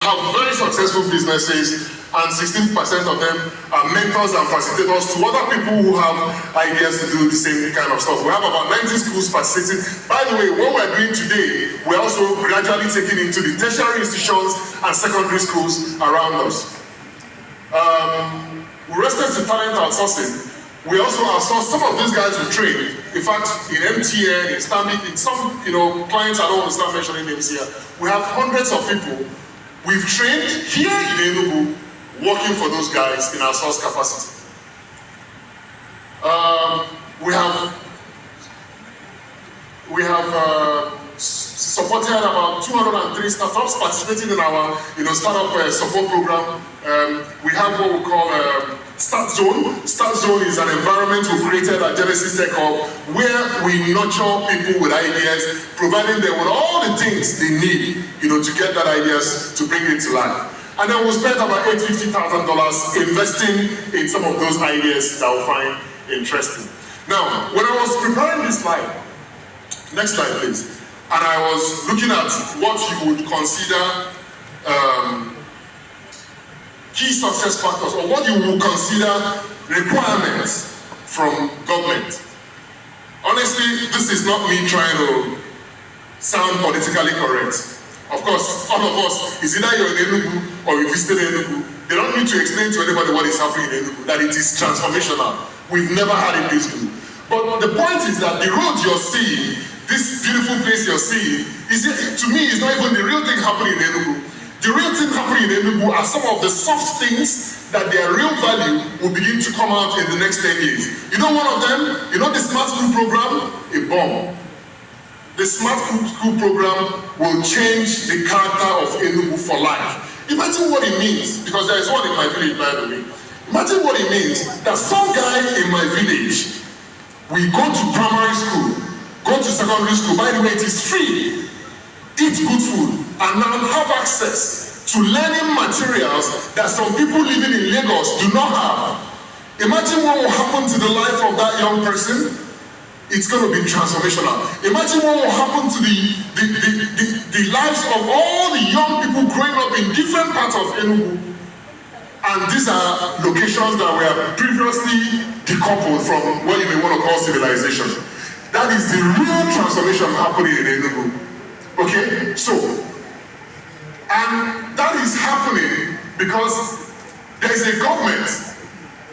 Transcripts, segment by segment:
have very successful businesses, and 16% of them are mentors and facilitators to other people who have ideas to do the same kind of stuff. We have about 90 schools participating. By the way, what we're doing today, we're also gradually taking into the tertiary institutions and secondary schools around us. With respect to talent outsourcing, we also outsource some of these guys we train. In fact, in MTN, in Stanbic, in some clients, I don't want to start mentioning names here, we have hundreds of people we've trained here in Enugu, working for those guys in our source capacity. We have supported about 203 startups participating in our startup support program. We have what we call Start Zone. Start Zone is an environment we've created at Genesis Tech Hub where we nurture people with ideas, providing them with all the things they need to get that ideas to bring it to life. And then we spent about $850,000 investing in some of those ideas that we find interesting. Now, when I was preparing this slide, next slide please, and I was looking at what you would consider key success factors, or what you would consider requirements from government. Honestly, this is not me trying to sound politically correct. Of course, all of us, is either you're in Enugu or you visited Enugu. They don't need to explain to anybody what is happening in Enugu, that it is transformational. We've never had it this good. But the point is that the roads you're seeing, this beautiful place you're seeing, to me, is not even the real thing happening in Enugu. The real thing happening in Enugu are some of the soft things that their real value will begin to come out in the next 10 years. You know one of them? You know the Smart School program? A bomb. The Smart School program will change the character of Enugu for life. Imagine what it means, because there is one in my village, by the way. Imagine what it means that some guy in my village will go to primary school, go to secondary school, by the way, it is free, eat good food, and now have access to learning materials that some people living in Lagos do not have. Imagine what will happen to the life of that young person. It's going to be transformational. Imagine what will happen to the lives of all the young people growing up in different parts of Enugu. And these are locations that were previously decoupled from what you may want to call civilization. That is the real transformation happening in Enugu. Okay? So, and that is happening because there is a government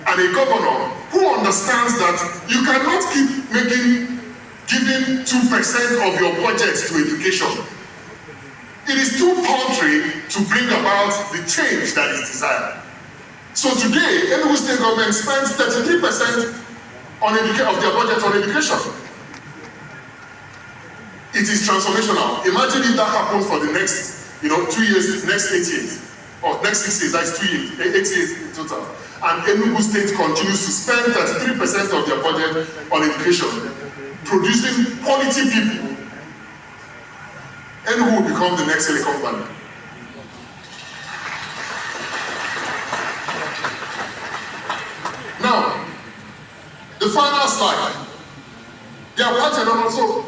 and a governor who understands that you cannot keep giving 2% of your budget to education. It is too paltry to bring about the change that is desired. So today, Enugu State government spends 33% of their budget on education. It is transformational. Imagine if that happens for the next 2 years, next 8 years, or next 6 years, that's 2 years, 8 years in total. And Enugu State continues to spend 33% of their budget on education, producing quality people. Enugu will become the next Silicon Valley. Now, the final slide. There are quite a number. So,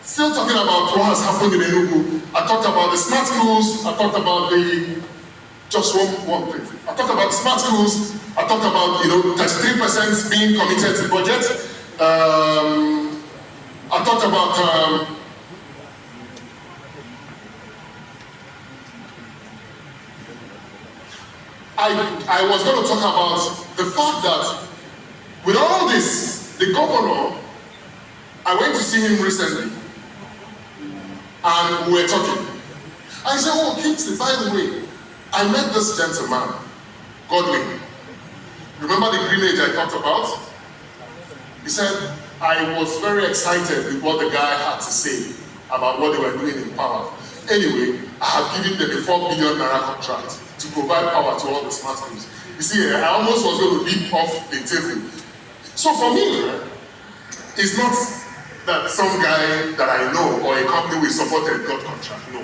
still talking about what has happened in Enugu. I talked about the smart schools. I talked about just one thing. I talked about smart schools. I talked about 33% being committed to budget. I talked about I was going to talk about the fact that with all this, the governor, I went to see him recently, and we were talking. I said, "Oh, Kingsley, by the way, I met this gentleman, Godwin. Remember the greenage I talked about?" He said, "I was very excited with what the guy had to say about what they were doing in power. Anyway, I have given them a 4 billion naira contract to provide power to all the smart schools." You see, I almost was going to leap off the table. So for me, it's not that some guy that I know or a company we supported got contract. No.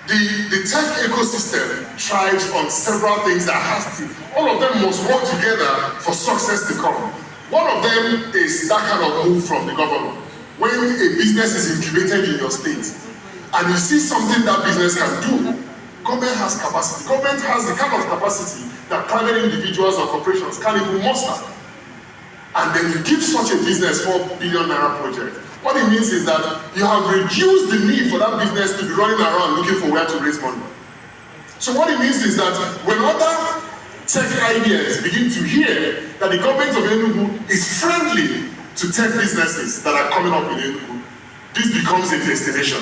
The tech ecosystem thrives on several things that has to, all of them must work together for success to come. One of them is that kind of move from the government. When a business is incubated in your state and you see something that business can do, government has capacity. Government has the kind of capacity that private individuals or corporations can't even muster. And then you give such a business 4 billion naira project. What it means is that you have reduced the need for that business to be running around looking for where to raise money. So what it means is that when other tech ideas begin to hear that the government of Enugu is friendly to tech businesses that are coming up in Enugu, this becomes a destination.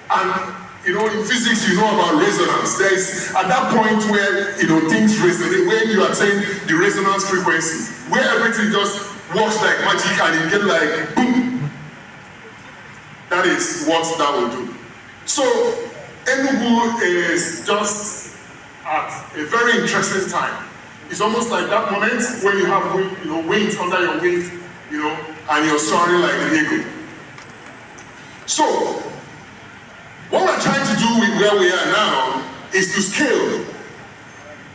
And in physics, you know about resonance. There is at that point where things resonate, where you attain the resonance frequency, where everything just works like magic and you get like boom. That is what that will do. So Enugu is just at a very interesting time. It's almost like that moment when you have wings under your wings, and you're soaring like an eagle. So what we're trying to do with where we are now is to scale.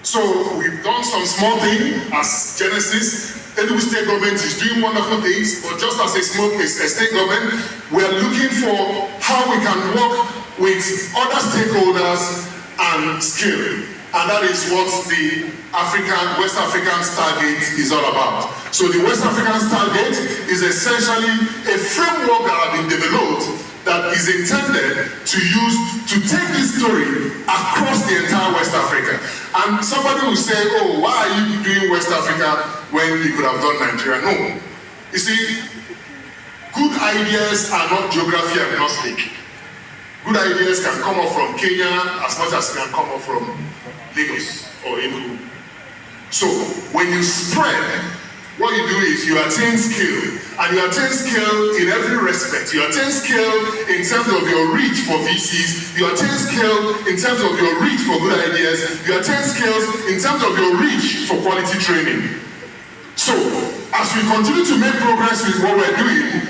So we've done some small thing as Genesis. Enugu state government is doing wonderful things, but just as a state government, we are looking for how we can work with other stakeholders and scale. And that is what the West African Stargate is all about. So the West African Stargate is essentially a framework that has been developed that is intended to take this story across the entire West Africa. And somebody will say, oh, why are you doing West Africa when you could have done Nigeria? No. You see, good ideas are not geography agnostic. Good ideas can come up from Kenya as much as they can come up from Lagos or Enugu. So when you spread, what you do is you attain skill, and you attain skill in every respect. You attain skill in terms of your reach for VCs, you attain skill in terms of your reach for good ideas, you attain skills in terms of your reach for quality training. So, as we continue to make progress with what we're doing,